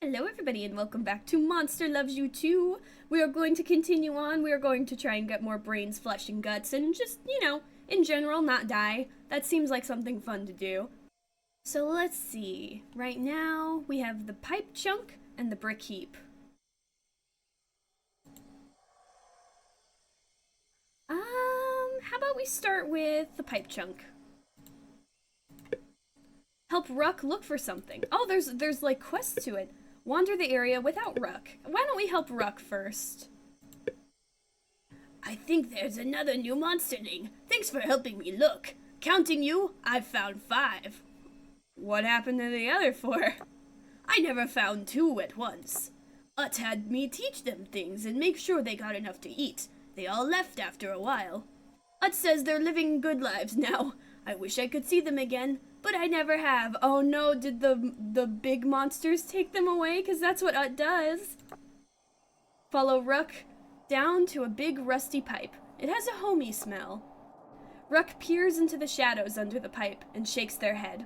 Hello everybody and welcome back to Monster Loves You Too. We are going to continue on. We are going to try and get more brains, flesh, and guts and just, in general, not die. That seems like something fun to do. So let's see. Right now, we have the pipe chunk and the brick heap. How about we start with the pipe chunk? Help Ruck look for something. Oh, there's like quests to it. Wander the area without Ruck. Why don't we help Ruck first? I think there's another new monsterling. Thanks for helping me look. Counting you, I've found 5. What happened to the other 4? I never found 2 at once. Ut had me teach them things and make sure they got enough to eat. They all left after a while. Ut says they're living good lives now. I wish I could see them again, but I never have. Oh no, did the big monsters take them away? Because that's what Ut does. Follow Ruck down to a big rusty pipe. It has a homey smell. Ruck peers into the shadows under the pipe and shakes their head.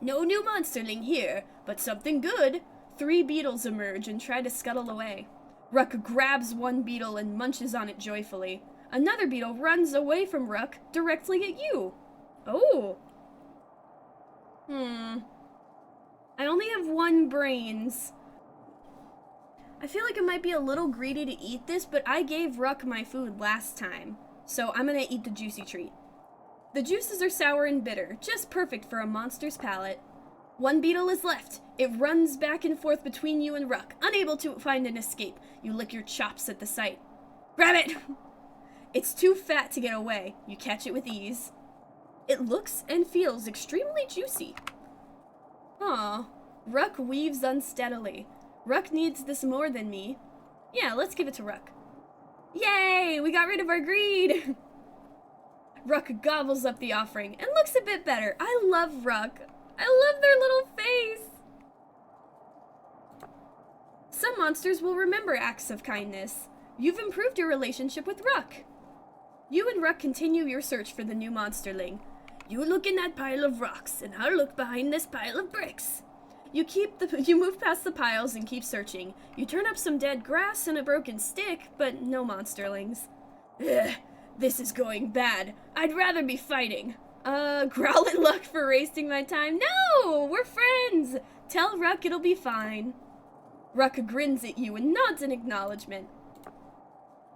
No new monsterling here, but something good. 3 beetles emerge and try to scuttle away. Ruck grabs one beetle and munches on it joyfully. Another beetle runs away from Ruck directly at you. Oh. I only have 1 brains. I feel like it might be a little greedy to eat this, but I gave Ruck my food last time, so I'm gonna eat the juicy treat. The juices are sour and bitter, just perfect for a monster's palate. 1 beetle is left. It runs back and forth between you and Ruck, unable to find an escape. You lick your chops at the sight. Grab it! It's too fat to get away. You catch it with ease. It looks and feels extremely juicy. Aw, Ruck weaves unsteadily. Ruck needs this more than me. Yeah, let's give it to Ruck. Yay! We got rid of our greed! Ruck gobbles up the offering and looks a bit better. I love Ruck. I love their little face. Some monsters will remember acts of kindness. You've improved your relationship with Ruck. You and Ruck continue your search for the new monsterling. You look in that pile of rocks, and I'll look behind this pile of bricks. You move past the piles and keep searching. You turn up some dead grass and a broken stick, but no monsterlings. Ugh, this is going bad. I'd rather be fighting. Growl at Luck for wasting my time. No, we're friends. Tell Ruck it'll be fine. Ruck grins at you and nods in acknowledgement.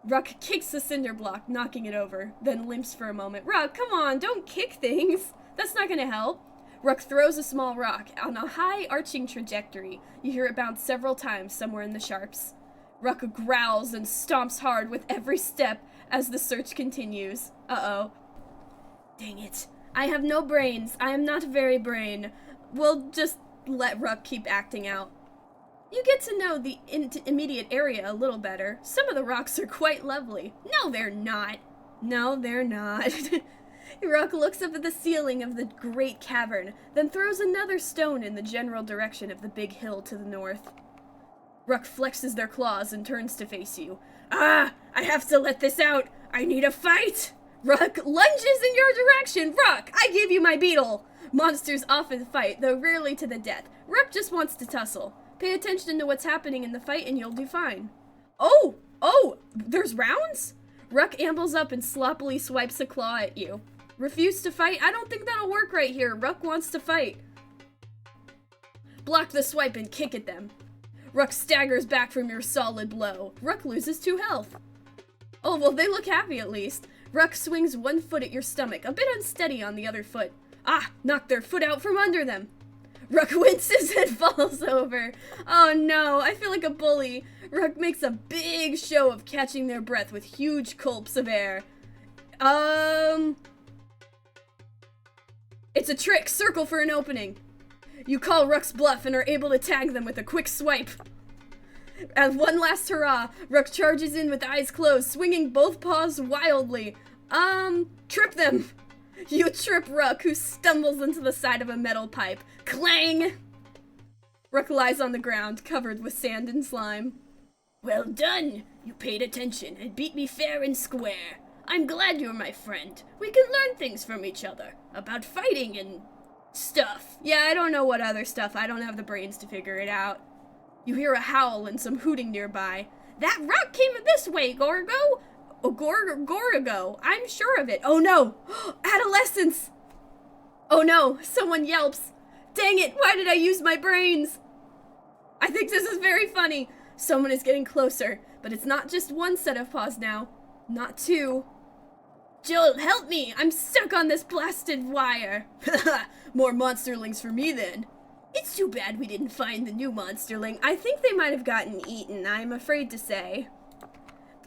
Ruck kicks the cinder block, knocking it over, then limps for a moment. Ruck, come on, don't kick things. That's not gonna help. Ruck throws a small rock on a high arching trajectory. You hear it bounce several times somewhere in the sharps. Ruck growls and stomps hard with every step as the search continues. Uh-oh. Dang it. I have no brains. I am not very brain. We'll just let Ruck keep acting out. You get to know the immediate area a little better. Some of the rocks are quite lovely. No, they're not. No, they're not. Ruck looks up at the ceiling of the great cavern, then throws another stone in the general direction of the big hill to the north. Ruck flexes their claws and turns to face you. Ah! I have to let this out! I need a fight! Ruck lunges in your direction! Ruck! I gave you my beetle! Monsters often fight, though rarely to the death. Ruck just wants to tussle. Pay attention to what's happening in the fight and you'll do fine. Oh! Oh! There's rounds? Ruck ambles up and sloppily swipes a claw at you. Refuse to fight? I don't think that'll work right here. Ruck wants to fight. Block the swipe and kick at them. Ruck staggers back from your solid blow. Ruck loses 2 health. Oh, well, they look happy at least. Ruck swings 1 foot at your stomach, a bit unsteady on the other foot. Ah! Knocked their foot out from under them. Ruck winces and falls over. Oh no, I feel like a bully. Ruck makes a big show of catching their breath with huge gulps of air. It's a trick. Circle for an opening. You call Ruck's bluff and are able to tag them with a quick swipe. As one last hurrah, Ruck charges in with eyes closed, swinging both paws wildly. Trip them. You trip Ruck, who stumbles into the side of a metal pipe. Clang! Ruck lies on the ground, covered with sand and slime. Well done! You paid attention and beat me fair and square. I'm glad you're my friend. We can learn things from each other. About fighting and stuff. Yeah, I don't know what other stuff. I don't have the brains to figure it out. You hear a howl and some hooting nearby. That rock came this way, Gorgo! Gorigo, I'm sure of it. Oh no! Adolescents! Oh no, someone yelps. Dang it, why did I use my brains? I think this is very funny. Someone is getting closer, but it's not just one set of paws now. Not two. Joel, help me! I'm stuck on this blasted wire. More monsterlings for me then. It's too bad we didn't find the new monsterling. I think they might have gotten eaten, I'm afraid to say.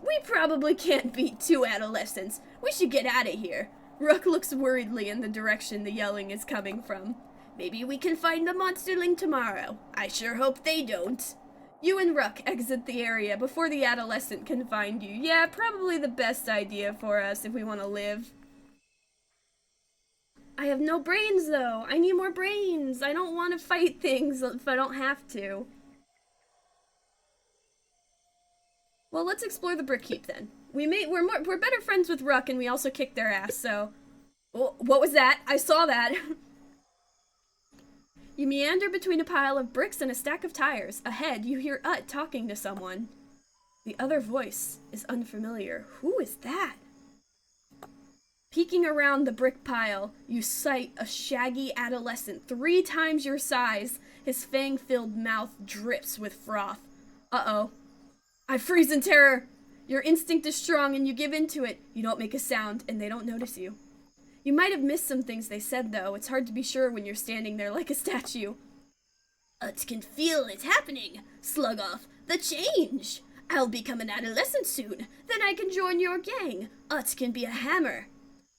We probably can't beat two adolescents. We should get out of here. Ruck looks worriedly in the direction the yelling is coming from. Maybe we can find the monsterling tomorrow. I sure hope they don't. You and Ruck exit the area before the adolescent can find you. Yeah, probably the best idea for us if we want to live. I have no brains, though. I need more brains. I don't want to fight things if I don't have to. Well, let's explore the brick heap then. We're better friends with Ruck, and we also kicked their ass. So, oh, what was that? I saw that. You meander between a pile of bricks and a stack of tires. Ahead, you hear Ut talking to someone. The other voice is unfamiliar. Who is that? Peeking around the brick pile, you sight a shaggy adolescent 3 times your size. His fang-filled mouth drips with froth. Uh-oh. I freeze in terror. Your instinct is strong and you give into it. You don't make a sound and they don't notice you. You might have missed some things they said, though. It's hard to be sure when you're standing there like a statue. Ut can feel it happening. Slug off. The change. I'll become an adolescent soon. Then I can join your gang. Ut can be a hammer.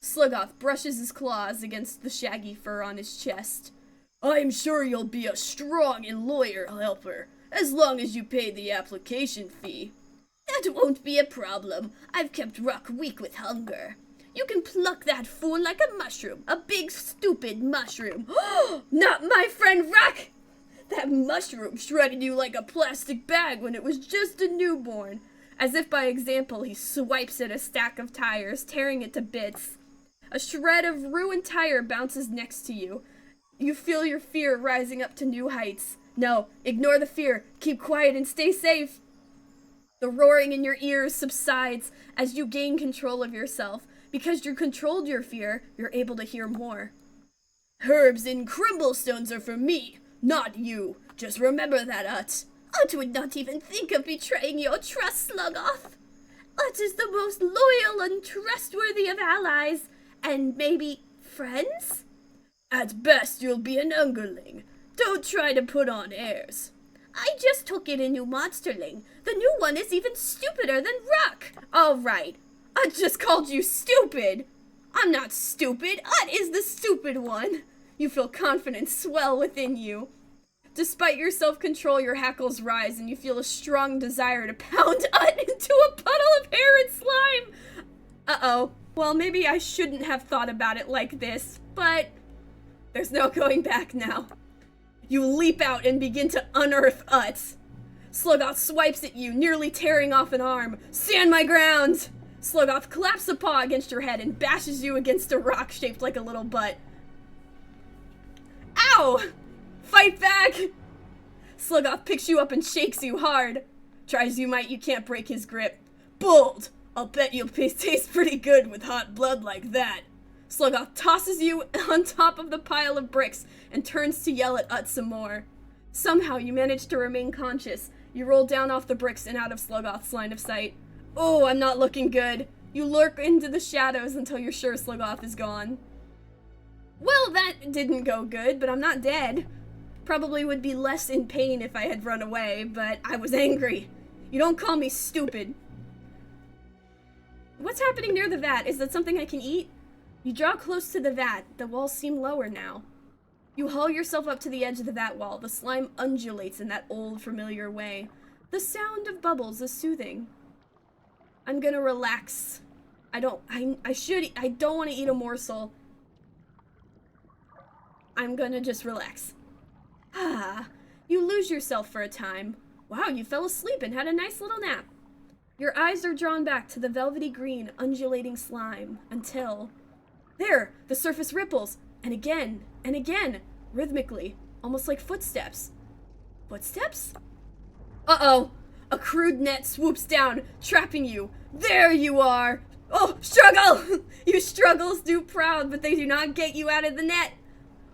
Slugoth brushes his claws against the shaggy fur on his chest. I'm sure you'll be a strong and loyal helper, as long as you pay the application fee. That won't be a problem. I've kept Ruck weak with hunger. You can pluck that fool like a mushroom, a big stupid mushroom. Not my friend Ruck! That mushroom shredded you like a plastic bag when it was just a newborn. As if by example, he swipes at a stack of tires, tearing it to bits. A shred of ruined tire bounces next to you. You feel your fear rising up to new heights. No, ignore the fear. Keep quiet and stay safe. The roaring in your ears subsides as you gain control of yourself. Because you controlled your fear, you're able to hear more. Herbs and crimblestones are for me, not you. Just remember that, Ut. Ut would not even think of betraying your trust, Slugoth. Ut is the most loyal and trustworthy of allies. And maybe friends? At best, you'll be an underling. Don't try to put on airs. I just took in a new monsterling. The new one is even stupider than Ruck. All right. Ut just called you stupid. I'm not stupid. Ut is the stupid one. You feel confidence swell within you. Despite your self-control, your hackles rise and you feel a strong desire to pound Ut into a puddle of hair and slime. Uh-oh. Well, maybe I shouldn't have thought about it like this, but there's no going back now. You leap out and begin to unearth Ut. Slugoth swipes at you, nearly tearing off an arm. Stand my ground! Slugoth claps a paw against your head and bashes you against a rock shaped like a little butt. Ow! Fight back! Slugoth picks you up and shakes you hard. Try as you might, you can't break his grip. Bold! I'll bet you'll taste pretty good with hot blood like that. Slugoth tosses you on top of the pile of bricks and turns to yell at Ut some more. Somehow you manage to remain conscious. You roll down off the bricks and out of Slugoth's line of sight. Oh, I'm not looking good. You lurk into the shadows until you're sure Slugoth is gone. Well, that didn't go good, but I'm not dead. Probably would be less in pain if I had run away, but I was angry. You don't call me stupid. What's happening near the vat? Is that something I can eat? You draw close to the vat. The walls seem lower now. You haul yourself up to the edge of the vat wall. The slime undulates in that old, familiar way. The sound of bubbles is soothing. I'm gonna relax. I don't want to eat a morsel. I'm gonna just relax. Ah, you lose yourself for a time. Wow, you fell asleep and had a nice little nap. Your eyes are drawn back to the velvety green, undulating slime, until... There! The surface ripples, and again, rhythmically, almost like footsteps. Footsteps? Uh-oh! A crude net swoops down, trapping you. There you are! Oh, struggle! Your struggles do proud, but they do not get you out of the net.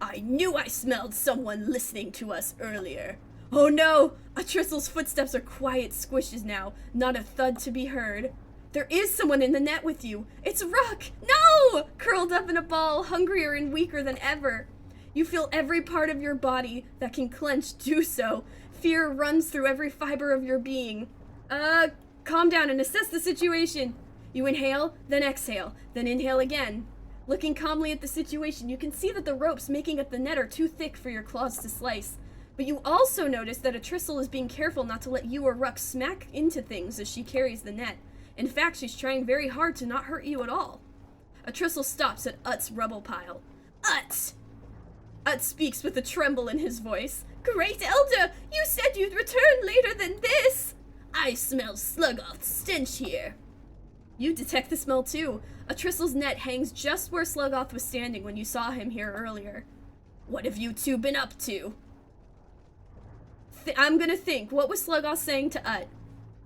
I knew I smelled someone listening to us earlier. Oh no! Atrissel's footsteps are quiet squishes now, not a thud to be heard. There is someone in the net with you. It's Ruck! No! Curled up in a ball, hungrier and weaker than ever. You feel every part of your body that can clench do so. Fear runs through every fiber of your being. Calm down and assess the situation. You inhale, then exhale, then inhale again. Looking calmly at the situation, you can see that the ropes making up the net are too thick for your claws to slice. But you also notice that Atrissel is being careful not to let you or Ruck smack into things as she carries the net. In fact, she's trying very hard to not hurt you at all. Atrissel stops at Ut's rubble pile. Ut! Ut speaks with a tremble in his voice. Great Elder, you said you'd return later than this. I smell Sluggoth's stench here. You detect the smell too. Atrissel's net hangs just where Sluggoth was standing when you saw him here earlier. What have you two been up to? I'm gonna think. What was Sluggoth saying to Ut?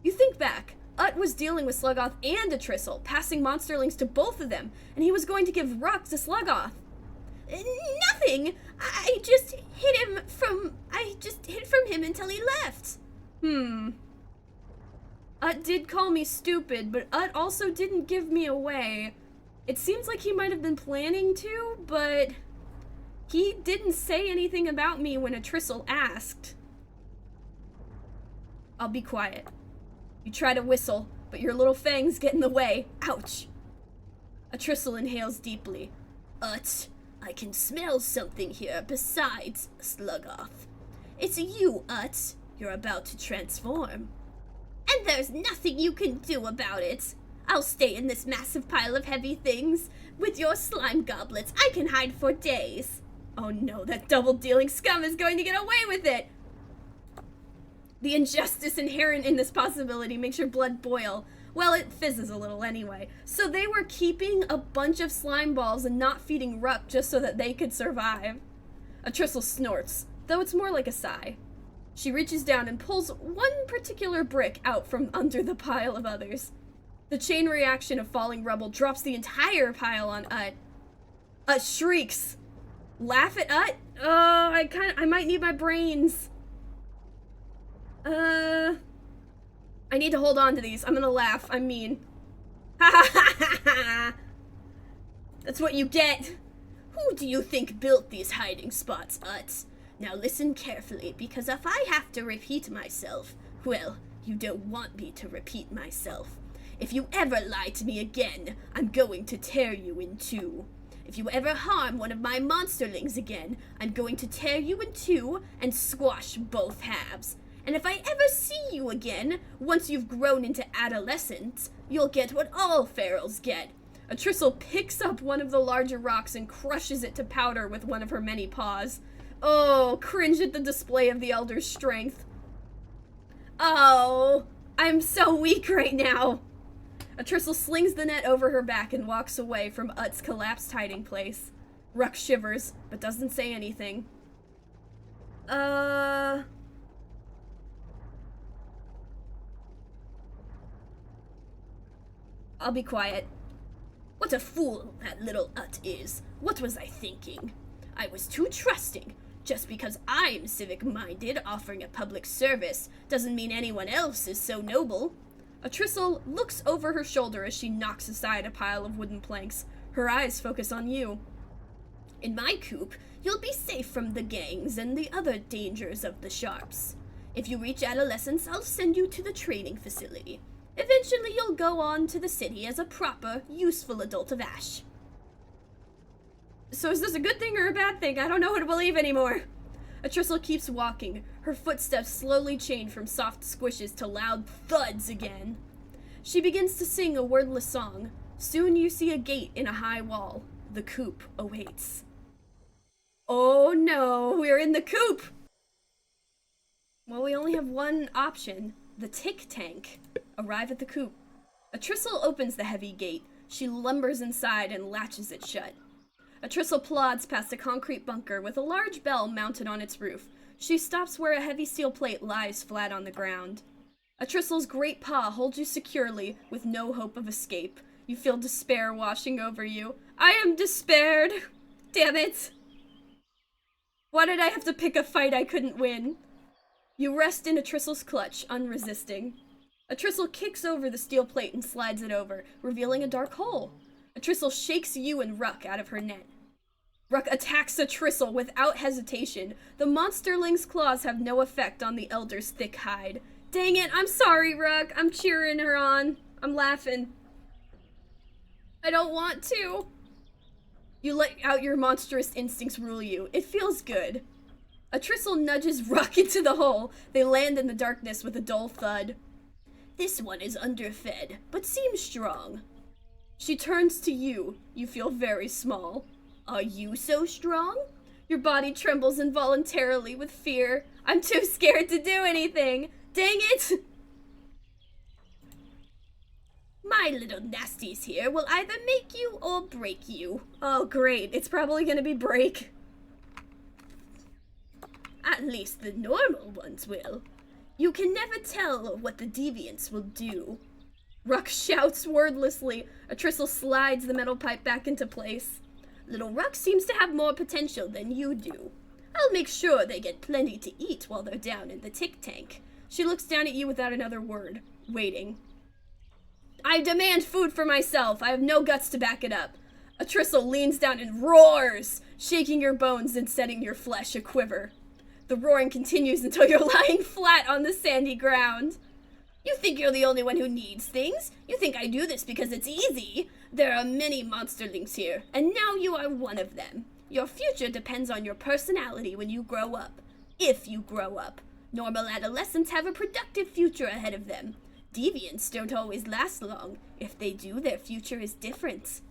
You think back. Ut was dealing with Sluggoth and Atrissel, passing monsterlings to both of them, and he was going to give Ruck to Sluggoth. Nothing! I just hid from him until he left. Ut did call me stupid, but Ut also didn't give me away. It seems like he might have been planning to, but he didn't say anything about me when Atrissel asked. I'll be quiet. You try to whistle, but your little fangs get in the way. Ouch! Atrissel inhales deeply. Ut, I can smell something here besides Sluggoth. It's you, Ut. You're about to transform. And there's nothing you can do about it. I'll stay in this massive pile of heavy things. With your slime goblets, I can hide for days. Oh no, that double-dealing scum is going to get away with it! The injustice inherent in this possibility makes your blood boil. Well, it fizzes a little anyway. So they were keeping a bunch of slime balls and not feeding Ruck just so that they could survive. Atrissel snorts, though it's more like a sigh. She reaches down and pulls one particular brick out from under the pile of others. The chain reaction of falling rubble drops the entire pile on Ut. Ut shrieks. Laugh at Ut? Oh, I might need my brains. I need to hold on to these. I'm gonna laugh. I'm mean. Ha ha ha ha ha! That's what you get. Who do you think built these hiding spots, Ut? Now listen carefully, because if I have to repeat myself, well, you don't want me to repeat myself. If you ever lie to me again, I'm going to tear you in two. If you ever harm one of my monsterlings again, I'm going to tear you in two and squash both halves. And if I ever see you again, once you've grown into adolescents, you'll get what all ferals get. Atrissel picks up one of the larger rocks and crushes it to powder with one of her many paws. Oh, cringe at the display of the Elder's strength. Oh, I'm so weak right now. Atrissel slings the net over her back and walks away from Ut's collapsed hiding place. Ruck shivers, but doesn't say anything. I'll be quiet. What a fool that little Ut is. What was I thinking? I was too trusting. Just because I'm civic-minded, offering a public service, doesn't mean anyone else is so noble. Atrissel looks over her shoulder as she knocks aside a pile of wooden planks. Her eyes focus on you. In my coop, you'll be safe from the gangs and the other dangers of the sharps. If you reach adolescence, I'll send you to the training facility. Eventually, you'll go on to the city as a proper, useful adult of Ash. So is this a good thing or a bad thing? I don't know what to believe anymore. Atrissel keeps walking, her footsteps slowly change from soft squishes to loud thuds again. She begins to sing a wordless song. Soon you see a gate in a high wall. The coop awaits. Oh no, we're in the coop! Well, we only have one option. The tick tank. Arrive at the coop. Atrissel opens the heavy gate. She lumbers inside and latches it shut. Atrissel plods past a concrete bunker with a large bell mounted on its roof. She stops where a heavy steel plate lies flat on the ground. A Tristle's great paw holds you securely, with no hope of escape. You feel despair washing over you. I am despaired! Damn it! Why did I have to pick a fight I couldn't win? You rest in a Tristle's clutch, unresisting. A Tristle kicks over the steel plate and slides it over, revealing a dark hole. A Tristle shakes you and Ruck out of her net. Ruck attacks a Tristle without hesitation. The monsterling's claws have no effect on the elder's thick hide. Dang it, I'm sorry, Ruck. I'm cheering her on. I'm laughing. I don't want to. You let out your monstrous instincts rule you. It feels good. A Tristle nudges Ruck into the hole. They land in the darkness with a dull thud. This one is underfed, but seems strong. She turns to you. You feel very small. Are you so strong? Your body trembles involuntarily with fear. I'm too scared to do anything. Dang it! My little nasties here will either make you or break you. Oh great, it's probably gonna be break. At least the normal ones will. You can never tell what the deviants will do. Ruck shouts wordlessly. A Tristle slides the metal pipe back into place. Little Ruck seems to have more potential than you do. I'll make sure they get plenty to eat while they're down in the tick tank. She looks down at you without another word, waiting. I demand food for myself. I have no guts to back it up. A Tristle leans down and roars, shaking your bones and setting your flesh a quiver. The roaring continues until you're lying flat on the sandy ground. You think you're the only one who needs things? You think I do this because it's easy? There are many monsterlings here, and now you are one of them. Your future depends on your personality when you grow up. If you grow up. Normal adolescents have a productive future ahead of them. Deviants don't always last long. If they do, their future is different.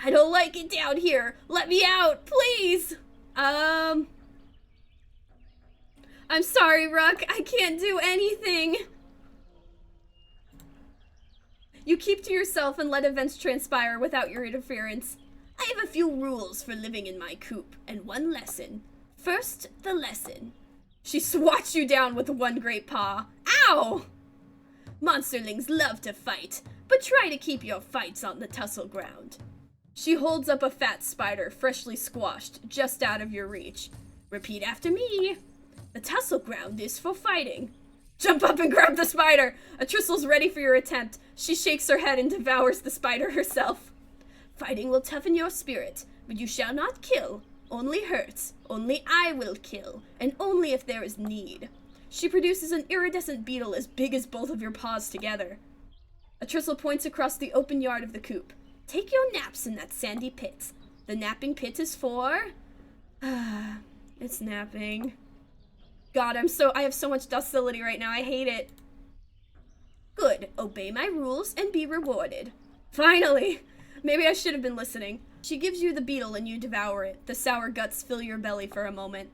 I don't like it down here. Let me out, please. I'm sorry, Ruck. I can't do anything. You keep to yourself and let events transpire without your interference. I have a few rules for living in my coop, and one lesson. First, the lesson. She swats you down with one great paw. Ow! Monsterlings love to fight, but try to keep your fights on the tussle ground. She holds up a fat spider, freshly squashed, just out of your reach. Repeat after me. The tussle ground is for fighting. Jump up and grab the spider! A Tristle's ready for your attempt. She shakes her head and devours the spider herself. Fighting will toughen your spirit, but you shall not kill. Only hurt. Only I will kill, and only if there is need. She produces an iridescent beetle as big as both of your paws together. A Tristle points across the open yard of the coop. Take your naps in that sandy pit. The napping pit is for... it's napping. God, I have so much docility right now. I hate it. Good. Obey my rules and be rewarded. Finally! Maybe I should have been listening. She gives you the beetle and you devour it. The sour guts fill your belly for a moment.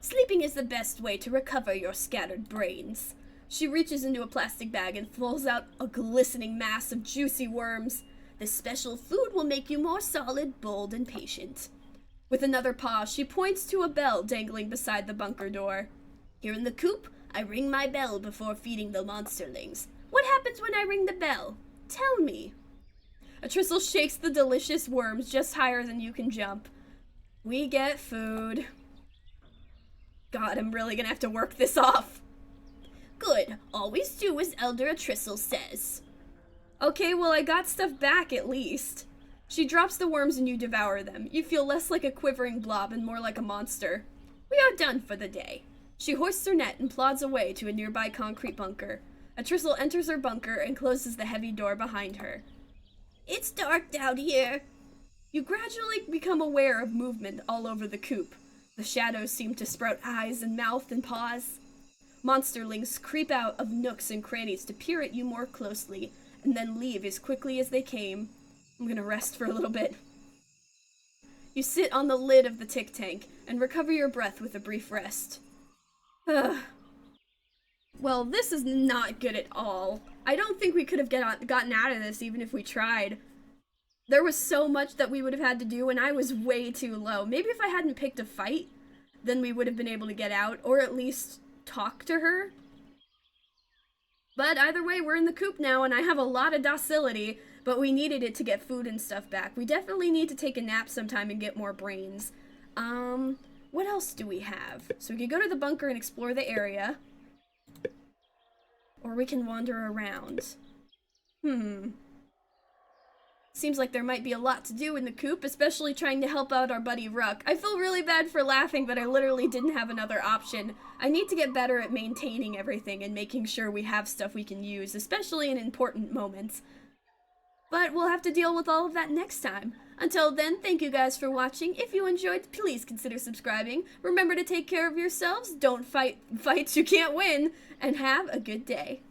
Sleeping is the best way to recover your scattered brains. She reaches into a plastic bag and pulls out a glistening mass of juicy worms. This special food will make you more solid, bold, and patient. With another paw, she points to a bell dangling beside the bunker door. Here in the coop, I ring my bell before feeding the monsterlings. What happens when I ring the bell? Tell me. A Tristle shakes the delicious worms just higher than you can jump. We get food. God, I'm really gonna have to work this off. Good. Always do as Elder Tristle says. Okay, well, I got stuff back at least. She drops the worms and you devour them. You feel less like a quivering blob and more like a monster. We are done for the day. She hoists her net and plods away to a nearby concrete bunker. A Tristle enters her bunker and closes the heavy door behind her. It's dark down here. You gradually become aware of movement all over the coop. The shadows seem to sprout eyes and mouth and paws. Monsterlings creep out of nooks and crannies to peer at you more closely, and then leave as quickly as they came. I'm gonna rest for a little bit. You sit on the lid of the tick tank and recover your breath with a brief rest. Well, this is not good at all. I don't think we could have gotten out of this even if we tried. There was so much that we would have had to do, and I was way too low. Maybe if I hadn't picked a fight, then we would have been able to get out, or at least talk to her. But either way, we're in the coop now, and I have a lot of docility, but we needed it to get food and stuff back. We definitely need to take a nap sometime and get more brains. What else do we have? So we could go to the bunker and explore the area. Or we can wander around. Seems like there might be a lot to do in the coop, especially trying to help out our buddy Ruck. I feel really bad for laughing, but I literally didn't have another option. I need to get better at maintaining everything and making sure we have stuff we can use, especially in important moments. But we'll have to deal with all of that next time. Until then, thank you guys for watching. If you enjoyed, please consider subscribing. Remember to take care of yourselves, don't fight fights you can't win, and have a good day.